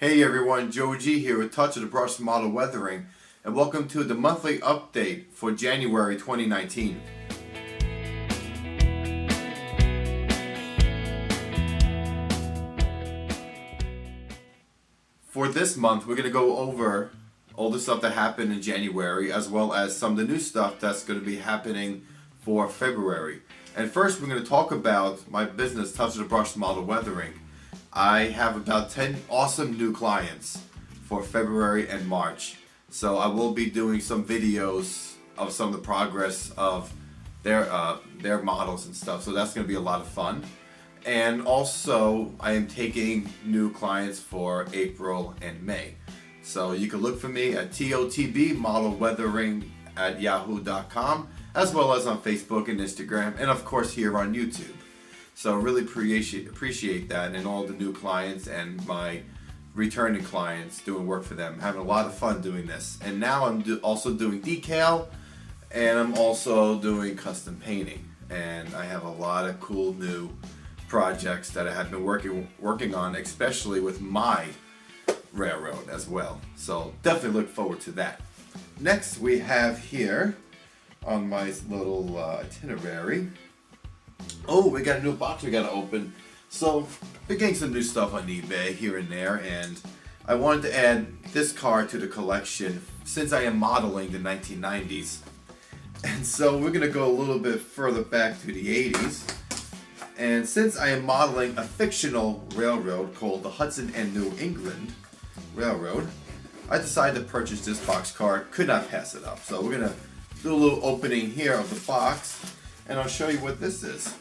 Hey everyone, Joe G here with Touch of the Brush Model Weathering, and welcome to the monthly update for January 2019. For this month, we're going to go over all the stuff that happened in January, as well as some of the new stuff that's going to be happening for February. And first, we're going to talk about my business, Touch of the Brush Model Weathering. I have about 10 awesome new clients for February and March. So I will be doing some videos of some of the progress of their models and stuff. So that's going to be a lot of fun. And also, I am taking new clients for April and May. So you can look for me at TOTBModelWeathering at yahoo.com, as well as on Facebook and Instagram, and of course here on YouTube. So really appreciate that, and all the new clients and my returning clients, doing work for them. Having a lot of fun doing this. And now I'm also doing decal, and I'm also doing custom painting. And I have a lot of cool new projects that I have been working on, especially with my railroad as well. So definitely look forward to that. Next we have here on my little itinerary. Oh, we got a new box we got to open. So, we're getting some new stuff on eBay here and there, and I wanted to add this car to the collection since I am modeling the 1990s. And so we're going to go a little bit further back to the 80s. And since I am modeling a fictional railroad called the Hudson and New England Railroad, I decided to purchase this boxcar. Could not pass it up. So we're going to do a little opening here of the box, and I'll show you what this is.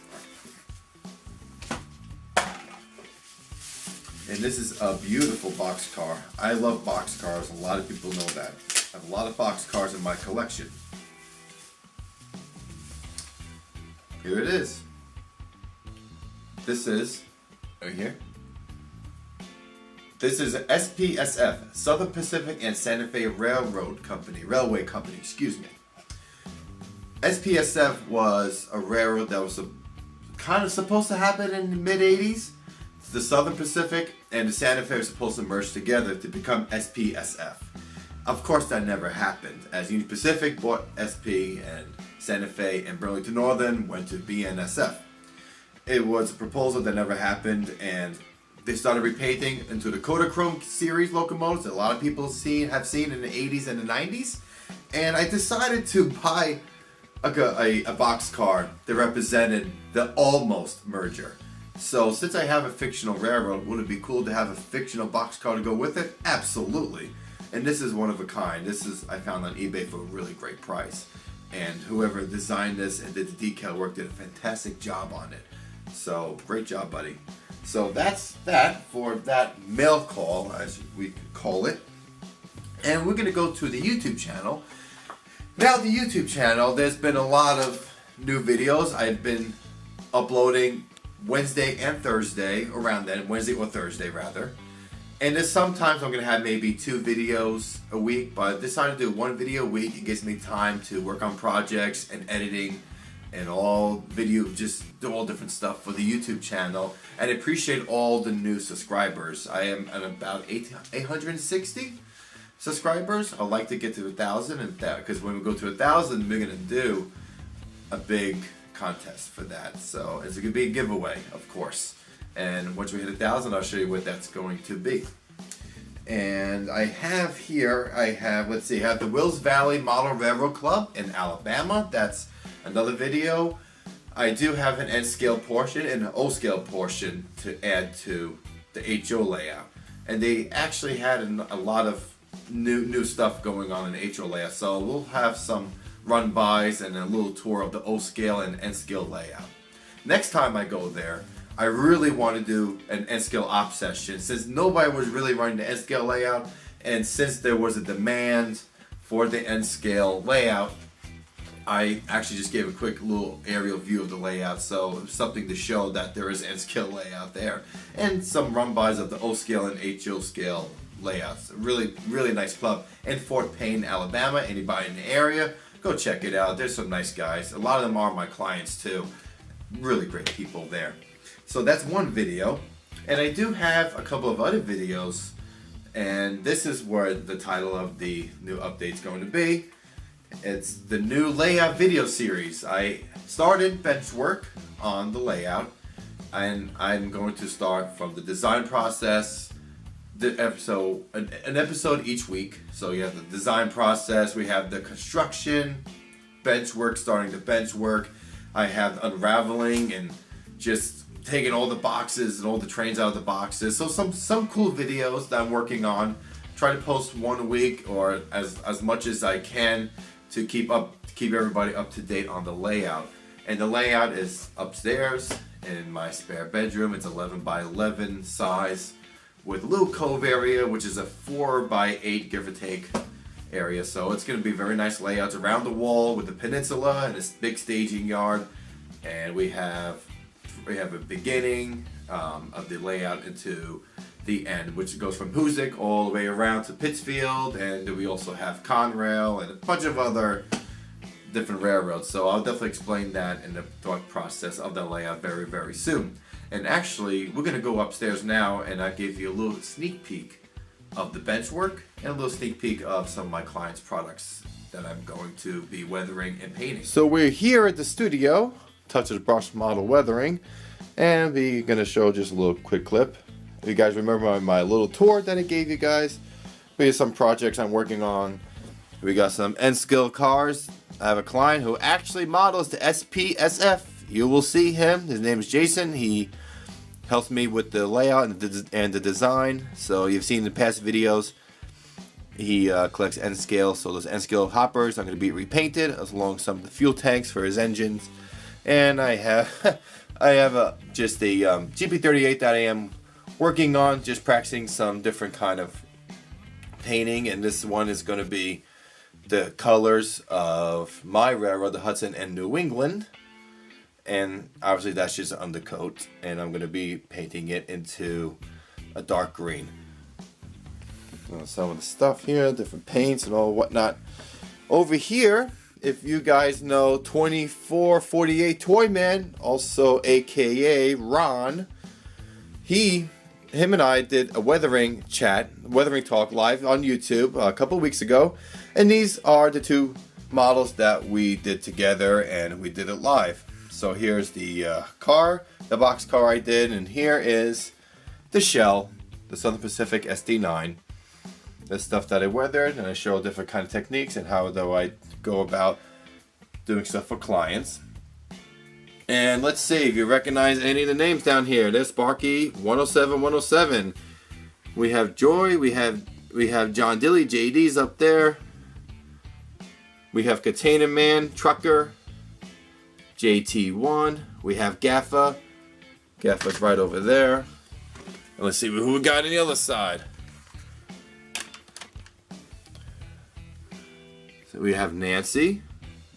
And this is a beautiful boxcar. I love boxcars. A lot of people know that. I have a lot of boxcars in my collection. Here it is. This is, right here. This is SPSF, Southern Pacific and Santa Fe Railway Company, excuse me. SPSF was a railroad that was kind of supposed to happen in the mid-80s. The Southern Pacific and the Santa Fe were supposed to merge together to become SPSF. Of course, that never happened, as Union Pacific bought SP, and Santa Fe and Burlington Northern went to BNSF. It was a proposal that never happened, and they started repainting into the Kodachrome series locomotives that a lot of people have seen in the 80s and the 90s. And I decided to buy a boxcar that represented the almost merger. So since I have a fictional railroad, would it be cool to have a fictional boxcar to go with it? Absolutely. And this is one of a kind. This is I found on eBay for a really great price. And whoever designed this and did the decal work did a fantastic job on it. So great job, buddy. So that's that for that mail call, as we could call it. And we're going to go to the YouTube channel. Now the YouTube channel, there's been a lot of new videos. I've been uploading Wednesday and Thursday, around then, Wednesday or Thursday rather. And there's sometimes I'm going to have maybe 2 videos a week, but I decided to do 1 video a week. It gives me time to work on projects and editing and just do all different stuff for the YouTube channel. And I appreciate all the new subscribers. I am at about 860 subscribers. I'd like to get to 1,000, and because when we go to 1,000, we're going to do a big contest for that. So it's going to be a giveaway, of course. And once we hit 1,000, I'll show you what that's going to be. And I have here, I have the Wills Valley Model Railroad Club in Alabama. That's another video. I do have an N-scale portion and an O-scale portion to add to the HO layout. And they actually had a lot of new stuff going on in the HO layout. So we'll have some run-bys and a little tour of the O-scale and N-scale layout. Next time I go there, I really want to do an N-scale op session, since nobody was really running the N-scale layout, and since there was a demand for the N-scale layout, I actually just gave a quick little aerial view of the layout, so something to show that there is N-scale layout there, and some run-bys of the O-scale and HO scale layouts. Really, really nice club in Fort Payne, Alabama. Anybody in the area, go check it out. There's some nice guys. A lot of them are my clients too. Really great people there. So that's one video. And I do have a couple of other videos and this is where the title of the new update is going to be. It's the new layout video series. I started bench work on the layout, and I'm going to start from the design process. So an episode each week. So you have the design process, we have the construction, bench work, starting the bench work. I have unraveling and just taking all the boxes and all the trains out of the boxes. So some cool videos that I'm working on. Try to post one a week or as much as I can to keep everybody up to date on the layout. And the layout is upstairs in my spare bedroom. It's 11 by 11 size, with a little cove area, which is a 4 by 8 give or take area. So it's going to be very nice layouts around the wall with the peninsula and this big staging yard. And we have a beginning of the layout into the end, which goes from Hoosick all the way around to Pittsfield, and we also have Conrail and a bunch of other different railroads. So I'll definitely explain that in the thought process of the layout very, very soon. And actually, we're going to go upstairs now, and I gave you a little sneak peek of the bench work and a little sneak peek of some of my clients' products that I'm going to be weathering and painting. So we're here at the studio, Touch Model Weathering, and we're going to show just a little quick clip. If you guys remember my little tour that I gave you guys, we have some projects I'm working on. We got some N-Skill cars. I have a client who actually models the SPSF. You will see him. His name is Jason. He helps me with the layout and the design. So you've seen in the past videos, he collects N-Scale. So those N-Scale hoppers are going to be repainted, as long as some of the fuel tanks for his engines. And I have just a GP38 that I am working on, just practicing some different kind of painting. And this one is going to be the colors of my railroad, the Hudson and New England. And obviously that's just an undercoat, and I'm going to be painting it into a dark green. Some of the stuff here, different paints and all whatnot. Over here, if you guys know 2448 Toy Man, also aka Ron, him and I did a weathering talk live on YouTube a couple weeks ago, and these are the two models that we did together, and we did it live. So here's the box car I did, and here is the shell, the Southern Pacific SD9. The stuff that I weathered, and I show different kind of techniques and how do I go about doing stuff for clients. And let's see if you recognize any of the names down here. There's Sparky 107. We have Joy. We have John Dilly. JD's up there. We have Container Man, Trucker, JT1. We have Gaffa. Gaffa's right over there. And let's see who we got on the other side. So we have Nancy.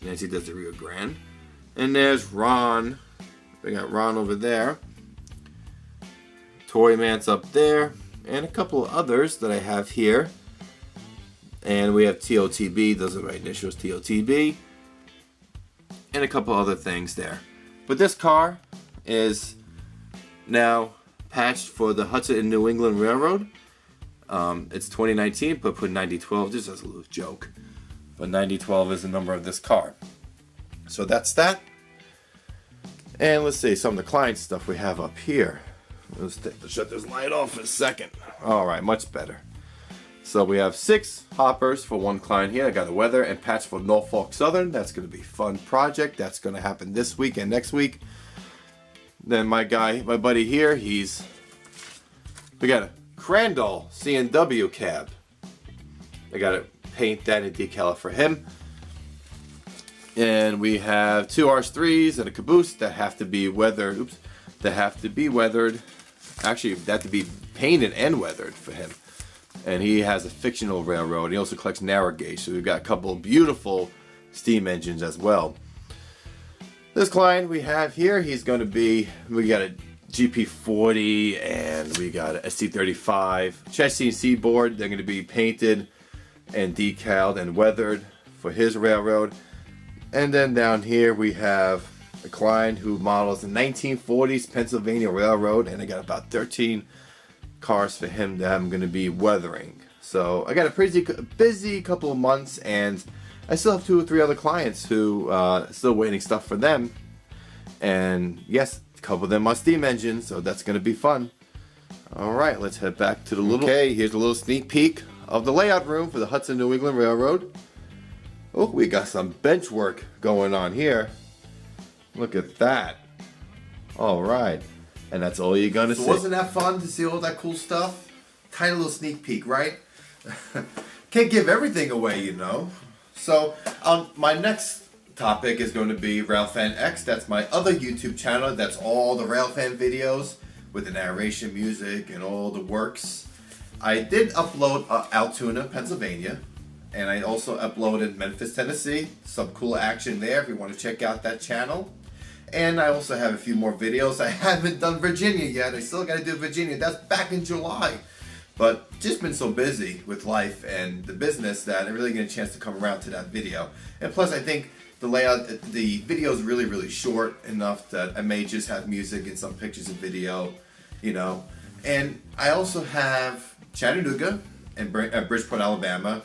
Nancy does the Rio Grande. And there's Ron. We got Ron over there. Toy Man's up there. And a couple of others that I have here. And we have TOTB. Those are my initials, TOTB. And a couple other things there. But this car is now patched for the Hudson and New England Railroad. It's 2019, but put 9012 just as a little joke. But 9012 is the number of this car. So that's that. And let's see some of the client stuff we have up here. Let's shut this light off for a second. Alright, much better. So we have 6 hoppers for one client here. I got a weather and patch for Norfolk Southern. That's going to be a fun project. That's going to happen this week and next week. Then my buddy here, we got a Crandall C&W cab. I got to paint that and decal it for him. And we have 2 RS3s and a caboose that have to be weathered. Oops, that have to be weathered. Actually, that have to be painted and weathered for him. And he has a fictional railroad. He also collects narrow gauge. So we've got a couple of beautiful steam engines as well. This client we have here, we got a GP40 and we got a ST35 chassis and seaboard. They're going to be painted and decaled and weathered for his railroad. And then down here we have a client who models the 1940s Pennsylvania Railroad, and I got about 13 cars for him that I'm going to be weathering. So I got a pretty busy couple of months, and I still have 2 or 3 other clients who still waiting stuff for them. And yes, a couple of them are steam engines, so that's going to be fun. Alright, let's head back to the little... Okay, here's a little sneak peek of the layout room for the Hudson New England Railroad. Oh, we got some bench work going on here. Look at that. Alright, and that's all you're going to see. Wasn't that fun to see all that cool stuff? Tiny little sneak peek, right? Can't give everything away, you know. So, my next topic is going to be Railfan X. That's my other YouTube channel. That's all the Railfan videos with the narration music and all the works. I did upload Altoona, Pennsylvania, and I also uploaded Memphis, Tennessee. Some cool action there if you want to check out that channel. And I also have a few more videos. I haven't done Virginia yet. I still got to do Virginia. That's back in July. But just been so busy with life and the business that I really get a chance to come around to that video. And plus I think the layout, the video is really, really short enough that I may just have music and some pictures and video, you know. And I also have Chattanooga and Bridgeport, Alabama.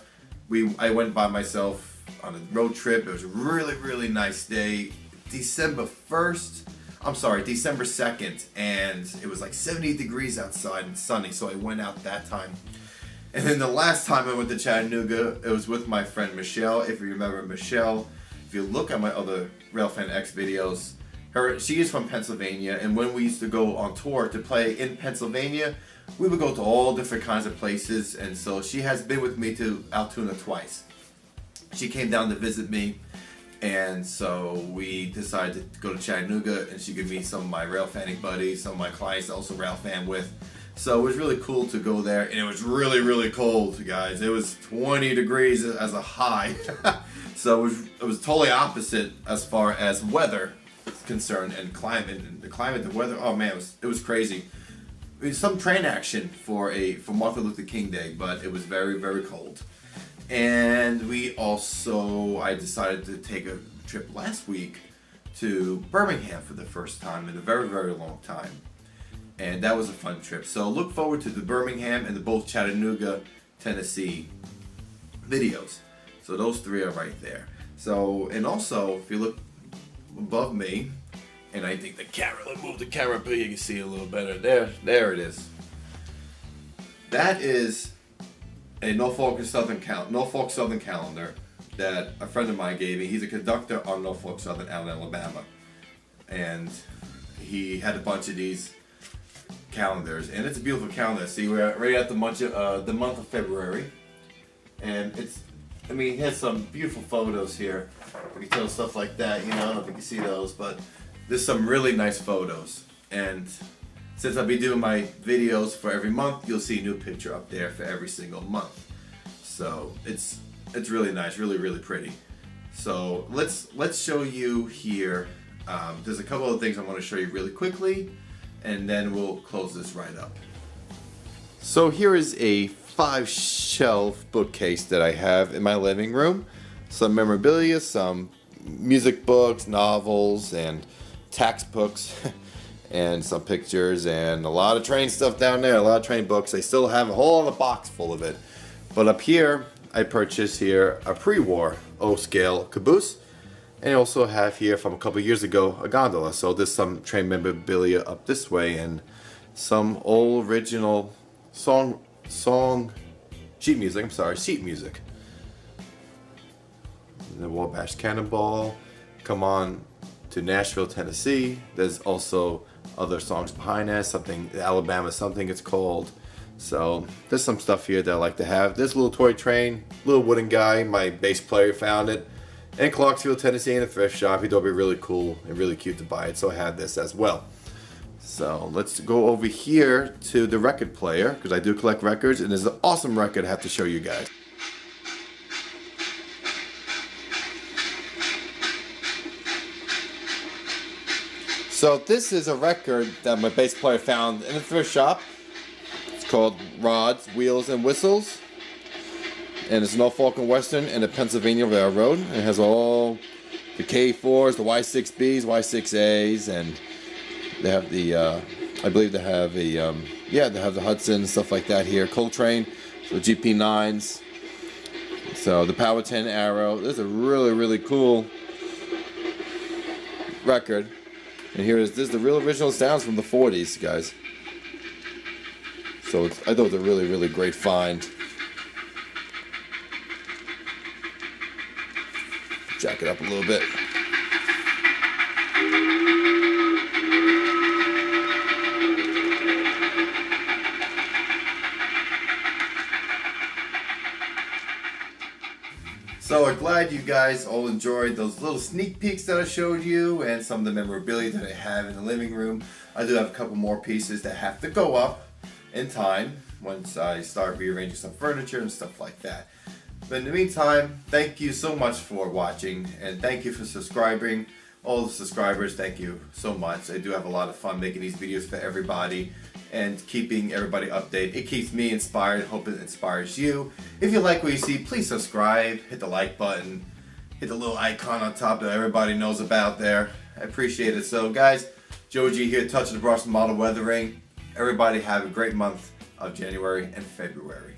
I went by myself on a road trip. It was a really, really nice day. December 2nd, and it was like 70 degrees outside and sunny, so I went out that time. And then the last time I went to Chattanooga, it was with my friend Michelle. If you remember Michelle, if you look at my other Railfan X videos, she is from Pennsylvania, and when we used to go on tour to play in Pennsylvania, we would go to all different kinds of places, and so she has been with me to Altoona twice. She came down to visit me, and so we decided to go to Chattanooga, and she gave me some of my railfanning buddies, some of my clients that also railfan with. So it was really cool to go there, and it was really, really cold, guys. It was 20 degrees as a high. So it was totally opposite as far as weather is concerned and climate. And the weather, oh man, it was crazy. I mean, some train action for Martin Luther King Day, but it was very, very cold. And I decided to take a trip last week to Birmingham for the first time in a very, very long time. And that was a fun trip. So look forward to the Birmingham and the both Chattanooga, Tennessee videos. So those 3 are right there. So, and also, if you look above me, and I think the camera, let's move the camera up here, you can see a little better. There it is. That is a Norfolk Southern calendar that a friend of mine gave me. He's a conductor on Norfolk Southern out in Alabama, and he had a bunch of these calendars, and it's a beautiful calendar. See, we're right at the month of February, and he has some beautiful photos here. We can tell stuff like that, you know. I don't know if you can see those, but there's some really nice photos. And since I'll be doing my videos for every month, you'll see a new picture up there for every single month. So it's really nice, really, really pretty. So let's show you here. There's a couple of things I want to show you really quickly, and then we'll close this right up. So here is a 5-shelf bookcase that I have in my living room. Some memorabilia, some music books, novels, and textbooks. And some pictures and a lot of train stuff down there, a lot of train books. I still have a whole other box full of it. But up here, I purchased here a pre-war O-scale caboose. And I also have here from a couple years ago a gondola. So there's some train memorabilia up this way and some old original sheet music. The Wabash Cannonball, Come On to Nashville, Tennessee. There's also other songs behind that, something Alabama something it's called. So there's some stuff here that I like to have. This little toy train, little wooden guy, my bass player found it in Clarksville, Tennessee in a thrift shop. He thought it'd be really cool and really cute to buy it, so I had this as well. So let's go over here to the record player, because I do collect records, and there's an awesome record I have to show you guys. So this is a record that my bass player found in a thrift shop. It's called Rods, Wheels, and Whistles. And it's Norfolk and Western and the Pennsylvania Railroad. It has all the K4s, the Y6Bs, Y6As, and they have the, I believe they have a yeah, they have the Hudson and stuff like that here. Coltrane, so GP9s. So the Power 10 Arrow. This is a really, really cool record. And this is the real original sounds from the 40s, guys. So I thought it was a really, really great find. Jack it up a little bit. So I'm glad you guys all enjoyed those little sneak peeks that I showed you and some of the memorabilia that I have in the living room. I do have a couple more pieces that have to go up in time once I start rearranging some furniture and stuff like that. But in the meantime, thank you so much for watching, and thank you for subscribing. All the subscribers, thank you so much. I do have a lot of fun making these videos for everybody and keeping everybody updated. It keeps me inspired. I hope it inspires you. If you like what you see, please subscribe, hit the like button, hit the little icon on top that everybody knows about there. I appreciate it. So guys, Joe G here, Touch of the Brush Model Weathering. Everybody have a great month of January and February.